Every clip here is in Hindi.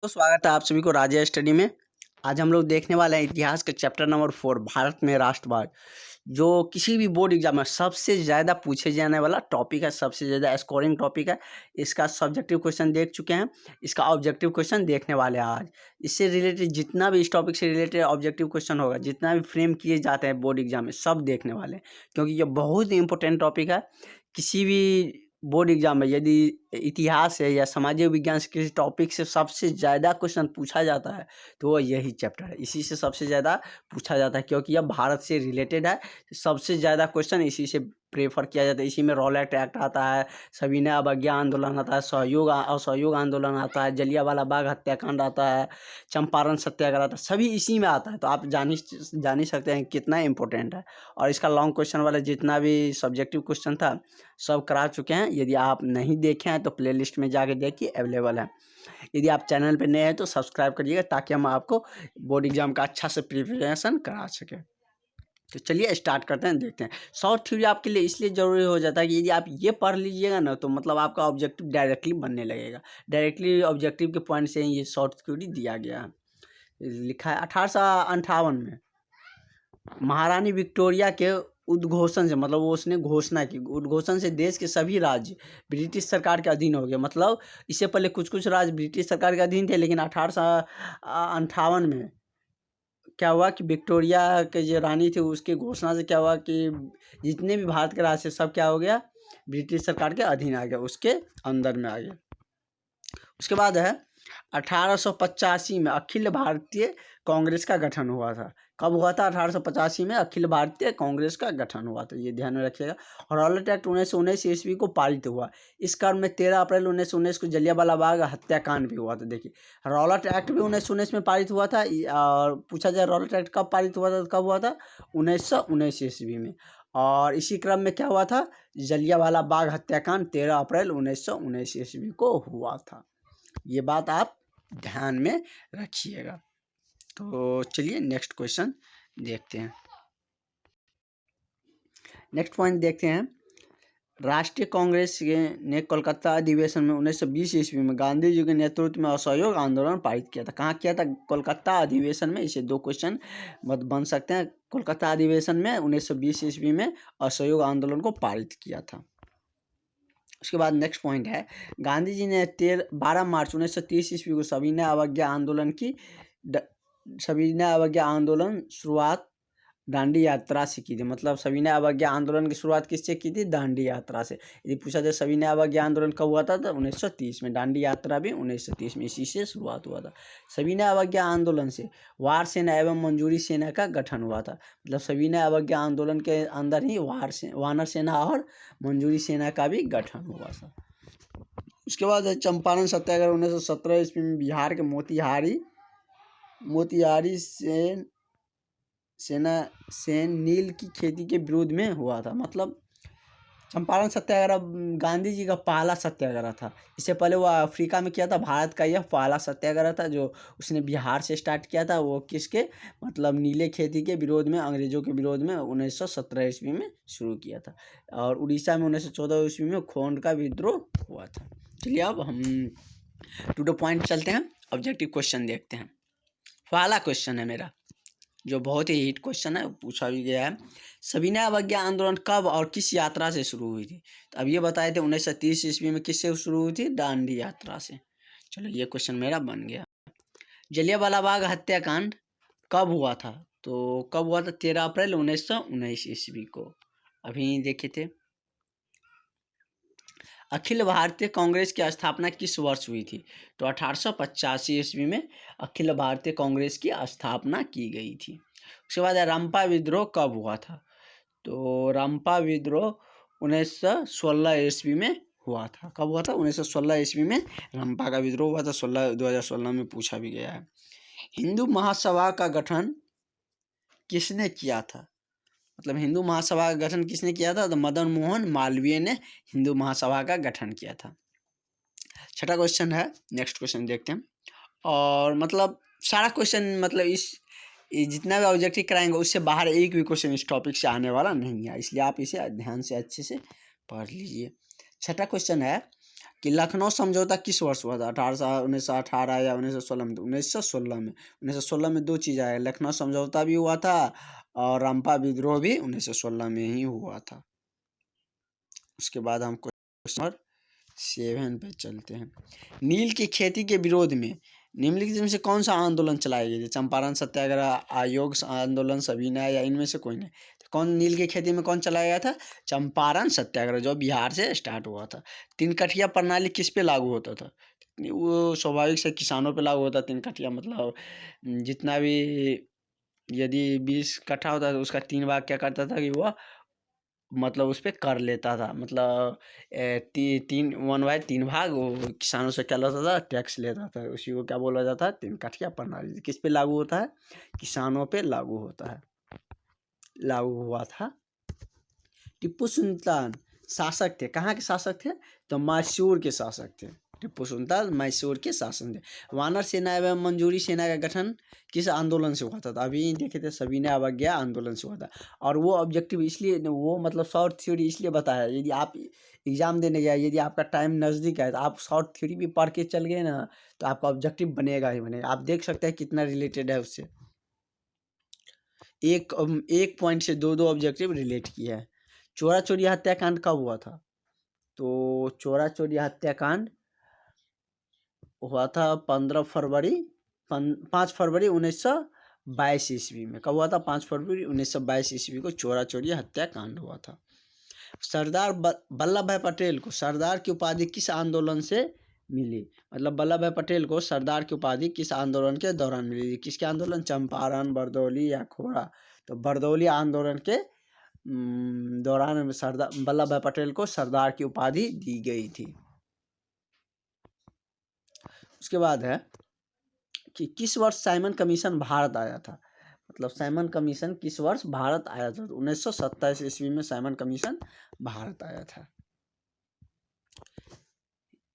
तो स्वागत है आप सभी को राजा स्टडी में। आज हम लोग देखने वाले हैं इतिहास के चैप्टर नंबर 4 भारत में राष्ट्रवाद, जो किसी भी बोर्ड एग्जाम में सबसे ज़्यादा पूछे जाने वाला टॉपिक है, सबसे ज़्यादा स्कोरिंग टॉपिक है। इसका सब्जेक्टिव क्वेश्चन देख चुके हैं, इसका ऑब्जेक्टिव क्वेश्चन देखने वाले हैं आज। इससे रिलेटेड जितना भी इस टॉपिक से रिलेटेड ऑब्जेक्टिव क्वेश्चन होगा, जितना भी फ्रेम किए जाते हैं बोर्ड एग्जाम में, सब देखने वाले हैं, क्योंकि ये बहुत ही इंपॉर्टेंट टॉपिक है। किसी भी बोर्ड एग्जाम में यदि इतिहास है या सामाजिक विज्ञान से किसी टॉपिक से सबसे ज़्यादा क्वेश्चन पूछा जाता है तो वो यही चैप्टर है। इसी से सबसे ज़्यादा पूछा जाता है, क्योंकि यह भारत से रिलेटेड है। सबसे ज़्यादा क्वेश्चन इसी से प्रेफर किया जाता है। इसी में रॉलेट एक्ट आता है, सविनय अवज्ञा आंदोलन आता है, असहयोग आंदोलन आता है, जलियांवाला बाग हत्याकांड आता है, चंपारण सत्याग्रह आता है, सभी इसी में आता है। तो आप जान ही सकते हैं कितना इंपॉर्टेंट है। और इसका लॉन्ग क्वेश्चन वाला जितना भी सब्जेक्टिव क्वेश्चन था सब करा चुके हैं। यदि आप नहीं देखे हैं तो प्लेलिस्ट में जाके देखिए, अवेलेबल है। यदि आप चैनल पर नए हैं तो सब्सक्राइब करिएगा, ताकि हम आपको बोर्ड एग्जाम का अच्छा से प्रिपरेशन करा सकें। तो चलिए स्टार्ट करते हैं, देखते हैं। शॉर्ट थ्योरी आपके लिए इसलिए ज़रूरी हो जाता है कि यदि आप ये पढ़ लीजिएगा ना, तो मतलब आपका ऑब्जेक्टिव डायरेक्टली बनने लगेगा। डायरेक्टली ऑब्जेक्टिव के पॉइंट से ये शॉर्ट थ्योरी दिया गया है। लिखा है 1858 में महारानी विक्टोरिया के उद्घोषण से, मतलब वो उसने घोषणा की, उद्घोषण से देश के सभी राज्य ब्रिटिश सरकार के अधीन हो गए। मतलब इससे पहले कुछ कुछ राज्य ब्रिटिश सरकार के अधीन थे, लेकिन 1858 में क्या हुआ कि विक्टोरिया के जो रानी थी उसकी घोषणा से क्या हुआ कि जितने भी भारत के राज्य सब क्या हो गया, ब्रिटिश सरकार के अधीन आ गया, उसके अंदर में आ गया। उसके बाद है 1885 में अखिल भारतीय कांग्रेस का गठन हुआ था। कब हुआ था? 1885 में अखिल भारतीय कांग्रेस का गठन हुआ था, ये ध्यान में रखिएगा। और रॉलेट एक्ट 1919 ईस्वी को पारित हुआ। इस क्रम में 13 अप्रैल 1919 को जलियांवाला बाग हत्याकांड भी हुआ था। देखिए, रॉलेट एक्ट भी 1919 में पारित हुआ था। और पूछा जाए रॉलेट एक्ट कब पारित हुआ था, तो कब हुआ था? 1919 ईस्वी में। और इसी क्रम में क्या हुआ था? जलियांवाला बाग हत्याकांड 13 अप्रैल 1919 ईस्वी को हुआ था। ये बात आप ध्यान में रखिएगा। तो चलिए नेक्स्ट क्वेश्चन देखते हैं। नेक्स्ट पॉइंट देखते हैं। राष्ट्रीय कांग्रेस ने कोलकाता अधिवेशन में 1920 ईस्वी में गांधी जी के नेतृत्व में असहयोग आंदोलन पारित किया था। कहाँ किया था? कोलकाता अधिवेशन में। इसे दो क्वेश्चन बन सकते हैं। कोलकाता अधिवेशन में 1920 ईस्वी में असहयोग आंदोलन को पारित किया था। उसके बाद नेक्स्ट पॉइंट है, गांधी जी ने 12 मार्च 1930 ईस्वी को सविनय अवज्ञा आंदोलन की सविनय अवज्ञा आंदोलन शुरुआत दांडी यात्रा से की थी। मतलब सविनय अवज्ञा आंदोलन की शुरुआत किससे की थी? दांडी यात्रा से। यदि पूछा जाए सविनय अवज्ञा आंदोलन कब हुआ था, तो 1930 में। दांडी यात्रा भी 1930 में, इसी से शुरुआत हुआ था। सविनय अवज्ञा आंदोलन से वार सेना एवं मंजूरी सेना का गठन हुआ था। मतलब सविनय अवज्ञा आंदोलन के अंदर ही वानर सेना और मंजूरी सेना का भी गठन हुआ था। उसके बाद चंपारण सत्याग्रह 1917 ईस्वी में बिहार के मोतिहारी से नील की खेती के विरोध में हुआ था। मतलब चंपारण सत्याग्रह गांधी जी का पहला सत्याग्रह था। इससे पहले वो अफ्रीका में किया था। भारत का यह पहला सत्याग्रह था जो उसने बिहार से स्टार्ट किया था। वो किसके? मतलब नीले खेती के विरोध में, अंग्रेजों के विरोध में 1917 ईस्वी में शुरू किया था। और उड़ीसा में 1914 ईस्वी में खोंड का विद्रोह हुआ था। चलिए अब हम टू द पॉइंट चलते हैं, ऑब्जेक्टिव क्वेश्चन देखते हैं। पहला क्वेश्चन है मेरा, जो बहुत ही हिट क्वेश्चन है, पूछा भी गया है। सविनय अवज्ञा आंदोलन कब और किस यात्रा से शुरू हुई थी? तो अब ये बताए थे 1930 ईस्वी में। किससे शुरू हुई थी? दांडी यात्रा से। चलो ये क्वेश्चन मेरा बन गया। जलियांवाला बाग हत्याकांड कब हुआ था? तो कब हुआ था? 13 अप्रैल 1919 ईस्वी को। अभी देखे थे। अखिल भारतीय कांग्रेस की स्थापना किस वर्ष हुई थी? तो 1885 ईस्वी में अखिल भारतीय कांग्रेस की स्थापना की गई थी। उसके बाद रंपा विद्रोह कब हुआ था? तो रंपा विद्रोह 1916 ईस्वी में हुआ था। कब हुआ था? 1916 ईस्वी में रंपा का विद्रोह हुआ था। 2016 में पूछा भी गया है। हिंदू महासभा का गठन किसने किया था? मतलब हिंदू महासभा का गठन किसने किया था? तो मदन मोहन मालवीय ने हिंदू महासभा का गठन किया था। छठा क्वेश्चन है, नेक्स्ट क्वेश्चन देखते हैं। और मतलब सारा क्वेश्चन, मतलब इस जितना भी ऑब्जेक्टिव कराएंगे उससे बाहर एक भी क्वेश्चन इस टॉपिक से आने वाला नहीं है, इसलिए आप इसे ध्यान से अच्छे से पढ़ लीजिए। छठा क्वेश्चन है, कि लखनऊ समझौता किस वर्ष हुआ था? 1918 या 1916 में? 1916 में। 1916 में दो चीज़ आया, लखनऊ समझौता भी हुआ था और रंपा विद्रोह भी 1916 में ही हुआ था। उसके बाद हम क्वेश्चन नंबर 7 पे चलते हैं। नील की खेती के विरोध में निम्नलिखित में से कौन सा आंदोलन चलाया गया? चंपारण सत्याग्रह, आयोग आंदोलन, सविनय, या इनमें से कोई नहीं? तो कौन नील की खेती में कौन चलाया गया था? चंपारण सत्याग्रह, जो बिहार से स्टार्ट हुआ था। तीन कठिया प्रणाली किस पे लागू होता था? वो स्वाभाविक से किसानों पे लागू होता। तीन कठिया मतलब जितना भी, यदि 20 कट्ठा होता था उसका 3 भाग क्या करता था कि वह मतलब उस पर कर लेता था, मतलब 1/3 भाग वो किसानों से क्या लेता था? टैक्स लेता था। उसी को क्या बोला जाता है? 3 कठिया प्रणाली। किस पे लागू होता है? किसानों पे लागू होता है। लागू हुआ था। टिप्पू सुल्तान शासक थे, कहाँ के शासक थे? तो मैसूर के शासक थे। टिप्पू सुल्तान मैसूर के शासन थे। वानर सेना एवं मंजूरी सेना का गठन किस आंदोलन से हुआ था? तो अभी देखे थे, सविनय अवज्ञा आंदोलन से हुआ था। और वो ऑब्जेक्टिव इसलिए, वो मतलब शॉर्ट थ्योरी इसलिए बताया, यदि आप एग्जाम देने गए, यदि आपका टाइम नज़दीक है तो आप शॉर्ट थ्योरी भी पढ़ के चल गए ना, तो आपका ऑब्जेक्टिव बनेगा ही बनेगा। आप देख सकते हैं कितना रिलेटेड है उससे। एक पॉइंट से दो ऑब्जेक्टिव रिलेट किया है। चोरा चोरी हत्याकांड कब हुआ था? तो चोरा चोरी हत्याकांड हुआ था 5 फरवरी 1922 ईस्वी में। कब हुआ था? 5 फरवरी 1922 ईस्वी को चोरा चोरी हत्याकांड हुआ था। सरदार वल्लभ भाई पटेल को सरदार की उपाधि किस आंदोलन से मिली? मतलब वल्लभ भाई पटेल को सरदार की उपाधि किस आंदोलन के दौरान मिली? किसके आंदोलन? चंपारण, बरदौली या खोड़ा? तो बरदौली आंदोलन के दौरान सरदार वल्लभ भाई पटेल को सरदार की उपाधि दी गई थी। उसके बाद है कि किस वर्ष साइमन कमीशन भारत आया था? मतलब साइमन कमीशन किस वर्ष भारत आया था? 1927 ईस्वी में साइमन कमीशन भारत आया था।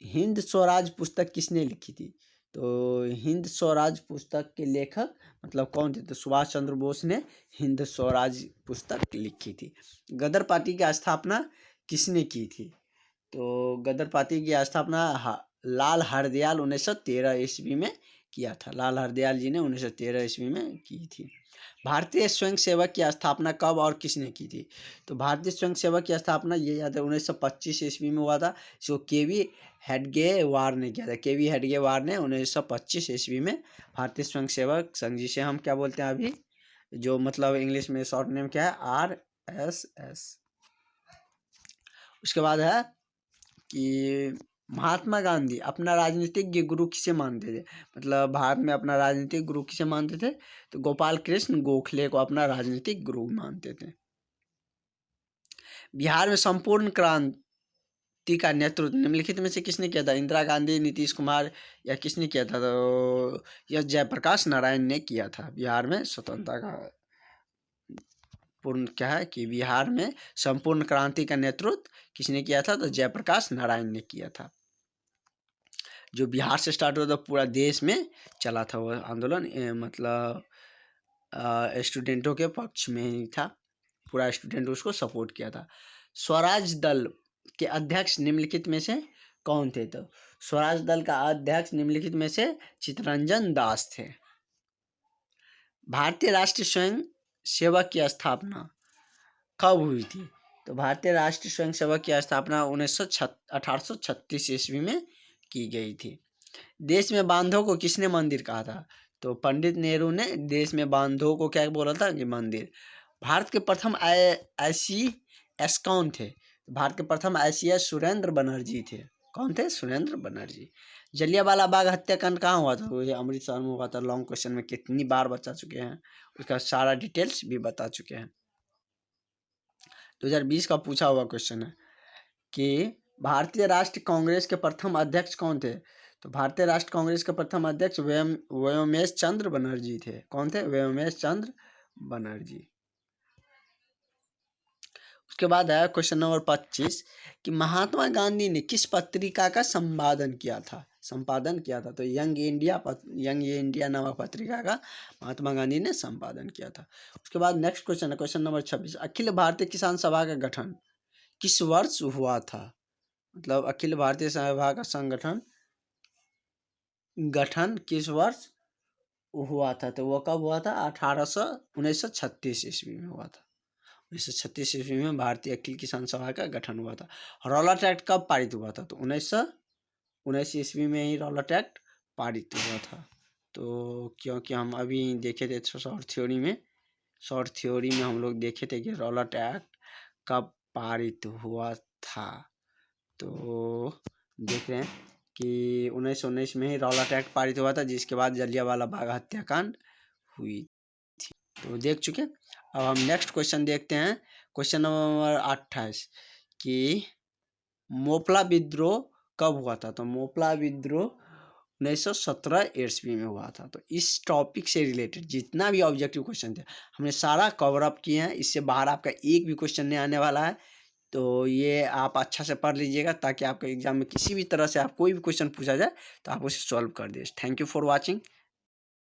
हिंद स्वराज पुस्तक किसने लिखी थी? तो हिंद स्वराज पुस्तक के लेखक मतलब कौन थे? तो सुभाष चंद्र बोस ने हिंद स्वराज पुस्तक लिखी थी। गदर पार्टी की स्थापना किसने की थी? तो गदर पार्टी की स्थापना लाल हरदयाल 1913 ईस्वी में किया था। लाल हरदयाल जी ने 1913 ईस्वी में की थी। भारतीय स्वयं सेवक की स्थापना कब और किसने की थी? तो भारतीय स्वयं सेवक की स्थापना ये याद है 1925 ईस्वी में हुआ था, जो केवी हेडगेवार ने किया था। केवी हेडगेवार ने 1925 ईस्वी में भारतीय स्वयं सेवक संघ, जिसे हम क्या बोलते हैं अभी, जो मतलब इंग्लिश में शॉर्ट नेम क्या है? RSS। उसके बाद है कि महात्मा गांधी अपना राजनीतिक गुरु किसे मानते थे? मतलब भारत में अपना राजनीतिक गुरु किसे मानते थे? तो गोपाल कृष्ण गोखले को अपना राजनीतिक गुरु मानते थे। बिहार में संपूर्ण क्रांति का नेतृत्व निम्नलिखित में से किसने किया था? इंदिरा गांधी, नीतीश कुमार, या किसने किया था? तो यह जयप्रकाश नारायण ने किया था। बिहार में स्वतंत्रता का पूर्ण क्या है कि बिहार में संपूर्ण क्रांति का नेतृत्व किसने किया था? तो जयप्रकाश नारायण ने किया था। जो बिहार से स्टार्ट हुआ था, पूरा देश में चला था वो आंदोलन। मतलब स्टूडेंटों के पक्ष में ही था, पूरा स्टूडेंट उसको सपोर्ट किया था। स्वराज दल के अध्यक्ष निम्नलिखित में से कौन थे? तो स्वराज दल का अध्यक्ष निम्नलिखित में से चित्तरंजन दास थे। भारतीय राष्ट्रीय स्वयं सेवक की स्थापना कब हुई थी? तो भारतीय राष्ट्रीय स्वयं सेवक की स्थापना 1836 ईस्वी में की गई थी। देश में बांधों को किसने मंदिर कहा था? तो पंडित नेहरू ने देश में बांधों को क्या बोला था? कि मंदिर। भारत के प्रथम ICS कौन थे? भारत के प्रथम ICS सुरेंद्र बनर्जी थे। कौन थे? सुरेंद्र बनर्जी। जलियांवाला बाग हत्याकांड कहाँ हुआ था? तो ये अमृतसर में हुआ था। लॉन्ग क्वेश्चन में कितनी बार बता चुके हैं, उसका सारा डिटेल्स भी बता चुके हैं। 2020 का पूछा हुआ क्वेश्चन है कि भारतीय राष्ट्रीय कांग्रेस के प्रथम अध्यक्ष कौन थे? तो भारतीय राष्ट्रीय कांग्रेस के प्रथम अध्यक्ष व्योमेश चंद्र बनर्जी थे। कौन थे? व्योमेश चंद्र बनर्जी। उसके बाद है क्वेश्चन नंबर 25 कि महात्मा गांधी ने किस पत्रिका का संपादन किया था? तो यंग इंडिया नामक पत्रिका का महात्मा गांधी ने संपादन किया था। उसके बाद नेक्स्ट क्वेश्चन है क्वेश्चन नंबर 26, अखिल भारतीय किसान सभा का गठन किस वर्ष हुआ था? मतलब अखिल भारतीय सभा का संगठन गठन किस वर्ष हुआ था? तो वो कब हुआ था? 1936 ईस्वी में हुआ था। 1936 ईस्वी में भारतीय अखिल किसान सभा का गठन हुआ था। रॉलेट एक्ट कब पारित हुआ था? तो 1919 ईस्वी में ही रॉलेट एक्ट पारित हुआ था। तो क्योंकि हम अभी देखे थे शॉर्ट थ्योरी में हम लोग देखे थे कि रॉलेट एक्ट कब पारित हुआ था। तो देख रहे हैं कि 1919 में ही रॉलेट एक्ट पारित हुआ था, जिसके बाद जलियांवाला बाग हत्याकांड हुई थी। तो देख चुके। अब हम नेक्स्ट क्वेश्चन देखते हैं, क्वेश्चन नंबर 28 कि मोपला विद्रोह कब हुआ था? तो मोपला विद्रोह 1917 ईस्वी में हुआ था। तो इस टॉपिक से रिलेटेड जितना भी ऑब्जेक्टिव क्वेश्चन थे हमने सारा कवर अप किए हैं। इससे बाहर आपका एक भी क्वेश्चन नहीं आने वाला है। तो ये आप अच्छा से पढ़ लीजिएगा ताकि आपके एग्जाम में किसी भी तरह से आप कोई भी क्वेश्चन पूछा जाए तो आप उसे सॉल्व कर दे। Thank you for watching.